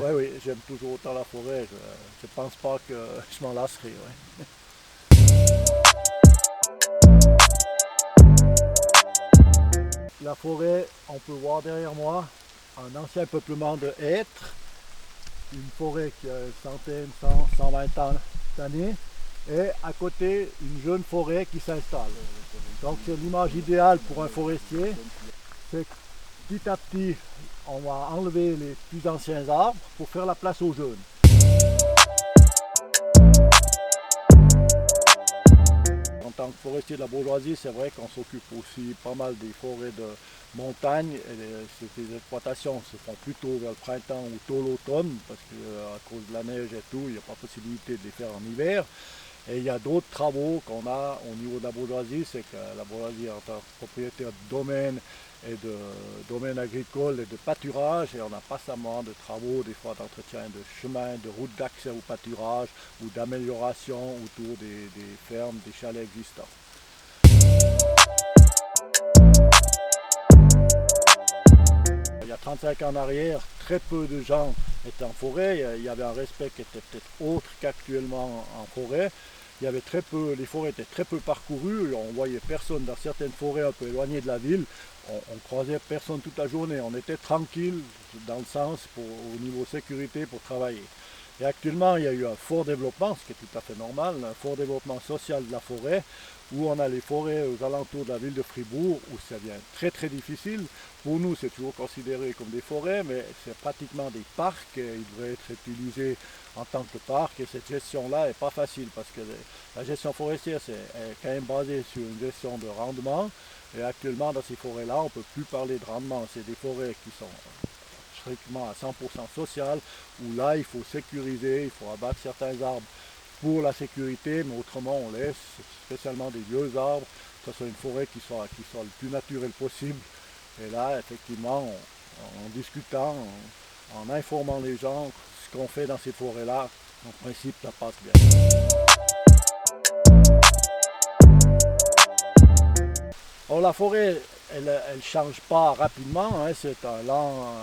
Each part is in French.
Oui, oui, j'aime toujours autant la forêt. Je ne pense pas que je m'en lasserai. Ouais. La forêt, on peut voir derrière moi un ancien peuplement de hêtres, une forêt qui a une centaine, 100, 120 ans d'années, et à côté une jeune forêt qui s'installe. Donc c'est l'image idéale pour un forestier. C'est que petit à petit, on va enlever les plus anciens arbres pour faire la place aux jeunes. En tant que forestier de la bourgeoisie, c'est vrai qu'on s'occupe aussi pas mal des forêts de montagne. Ces exploitations se font plutôt vers le printemps ou tôt l'automne, parce qu'à cause de la neige et tout, il n'y a pas possibilité de les faire en hiver. Et il y a d'autres travaux qu'on a au niveau de la bourgeoisie, c'est que la bourgeoisie en tant que propriétaire de domaines et de domaines agricoles et de pâturage, et on a passamment de travaux, des fois d'entretien de chemins, de routes d'accès au pâturage ou d'amélioration autour des fermes, des chalets existants. Il y a 35 ans en arrière, très peu de gens étaient en forêt. Il y avait un respect qui était peut-être autre qu'actuellement en forêt. Il y avait très peu, les forêts étaient très peu parcourues. On voyait personne dans certaines forêts un peu éloignées de la ville. On croisait personne toute la journée. On était tranquille dans le sens au niveau sécurité pour travailler. Et actuellement, il y a eu un fort développement, ce qui est tout à fait normal, un fort développement social de la forêt, où on a les forêts aux alentours de la ville de Fribourg, où ça devient très très difficile. Pour nous, c'est toujours considéré comme des forêts, mais c'est pratiquement des parcs, et ils devraient être utilisés en tant que parcs, et cette gestion-là n'est pas facile, parce que la gestion forestière, est quand même basée sur une gestion de rendement, et actuellement, dans ces forêts-là, on ne peut plus parler de rendement, c'est des forêts qui sont strictement à 100% sociales, où là, il faut sécuriser, il faut abattre certains arbres pour la sécurité, mais autrement, on laisse spécialement des vieux arbres, que ce soit une forêt qui soit le plus naturelle possible. Et là, effectivement, en discutant, en informant les gens, ce qu'on fait dans ces forêts-là, en principe, ça passe bien. Alors, la forêt, elle ne change pas rapidement, hein, c'est un lent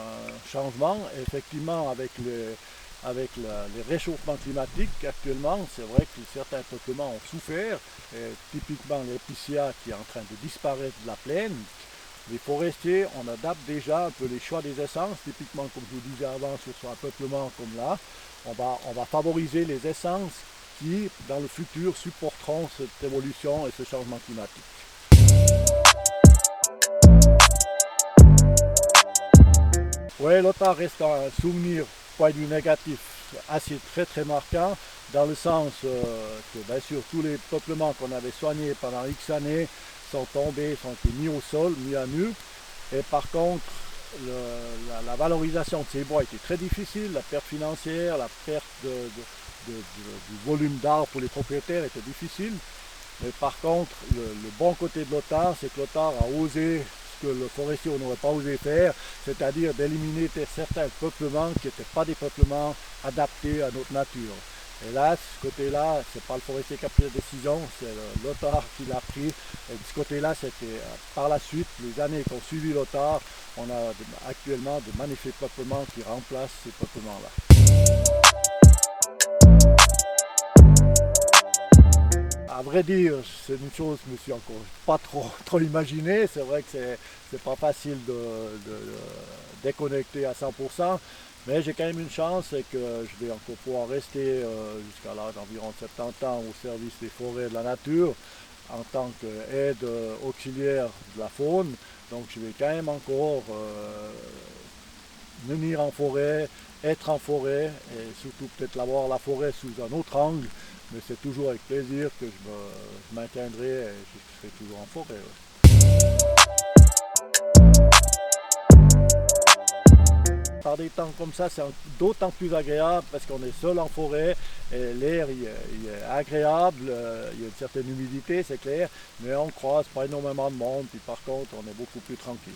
changement. Et effectivement, avec les réchauffements climatiques actuellement, c'est vrai que certains peuplements ont souffert. Et typiquement l'épicéa qui est en train de disparaître de la plaine. Les forestiers, on adapte déjà un peu les choix des essences. Typiquement, comme je vous disais avant, sur un peuplement comme là, on va favoriser les essences qui, dans le futur, supporteront cette évolution et ce changement climatique. Oui, l'Otard reste un souvenir, point de vue négatif, assez très très marquant, dans le sens que bien sûr tous les peuplements qu'on avait soignés pendant X années sont tombés, sont été mis au sol, mis à nu. Et par contre, la valorisation de ces bois était très difficile, la perte financière, la perte du volume d'arbres pour les propriétaires était difficile. Mais par contre, le bon côté de l'Otard, c'est que l'Otard a osé ce que le forestier n'aurait pas osé faire, c'est-à-dire d'éliminer certains peuplements qui n'étaient pas des peuplements adaptés à notre nature. Et là, ce côté-là, c'est pas le forestier qui a pris la décision, c'est l'Otard qui l'a pris. Et de ce côté-là, c'était par la suite, les années qui ont suivi l'Otard, on a actuellement de magnifiques peuplements qui remplacent ces peuplements-là. À vrai dire, c'est une chose que je me suis encore pas trop imaginé. C'est vrai que c'est pas facile de déconnecter à 100%, mais j'ai quand même une chance, c'est que je vais encore pouvoir rester jusqu'à l'âge d'environ 70 ans au service des forêts et de la nature en tant qu'aide auxiliaire de la faune. Donc je vais quand même encore venir en forêt, être en forêt et surtout peut-être voir la forêt sous un autre angle. Mais c'est toujours avec plaisir que je maintiendrai et je serai toujours en forêt. Ouais. Par des temps comme ça, c'est d'autant plus agréable parce qu'on est seul en forêt et l'air il est agréable, il y a une certaine humidité, c'est clair, mais on ne croise pas énormément de monde, puis par contre on est beaucoup plus tranquille.